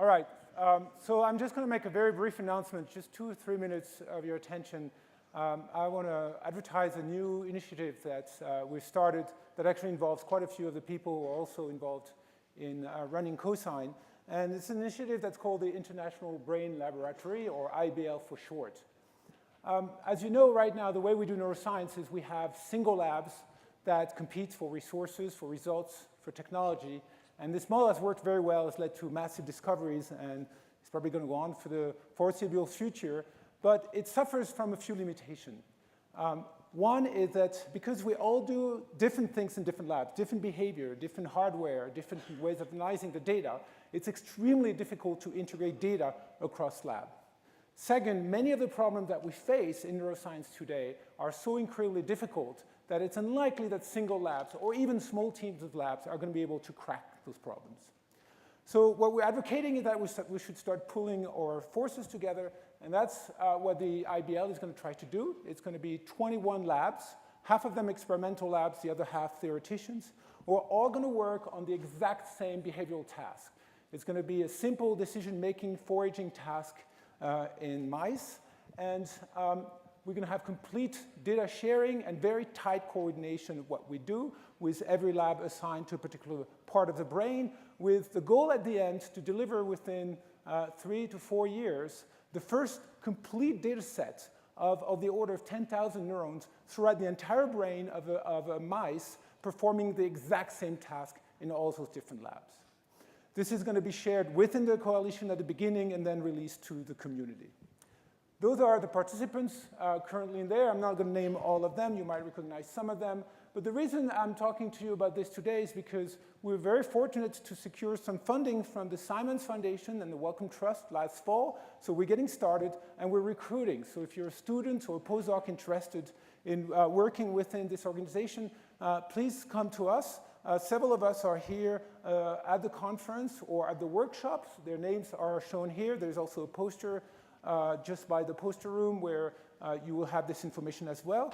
right. So I'm just going to make a very brief announcement, just 2 or 3 minutes of your attention. I want to advertise a new initiative that we've started that actually involves quite a few of the people who are also involved in running Cosyne. And it's an initiative that's called the International Brain Laboratory, or IBL for short. As you know, right now, the way we do neuroscience is we have single labs that compete for resources, for results, for technology. And this model has worked very well. It's led to massive discoveries, and it's probably going to go on for the foreseeable future. But it suffers from a few limitations. One is that because we all do different things in different labs, different behavior, different hardware, different ways of analyzing the data, it's extremely difficult to integrate data across labs. Second, many of the problems that we face in neuroscience today are so incredibly difficult that it's unlikely that single labs or even small teams of labs are going to be able to crack those problems. So what we're advocating is that we should start pulling our forces together, and that's what the IBL is going to try to do. It's going to be 21 labs, half of them experimental labs, the other half theoreticians, who are all going to work on the exact same behavioral task. It's going to be a simple decision-making foraging task in mice, and we're going to have complete data sharing and very tight coordination of what we do, with every lab assigned to a particular part of the brain, with the goal at the end to deliver within 3 to 4 years the first complete data set of the order of 10,000 neurons throughout the entire brain of a mice performing the exact same task in all those different labs. This is going to be shared within the coalition at the beginning and then released to the community. Those are the participants currently in there. I'm not going to name all of them. You might recognize some of them. But the reason I'm talking to you about this today is because we're very fortunate to secure some funding from the Simons Foundation and the Wellcome Trust last fall. So we're getting started, and we're recruiting. So if you're a student or a postdoc interested in working within this organization, please come to us. Several of us are here at the conference or at the workshops. Their names are shown here. There's also a poster just by the poster room where you will have this information as well.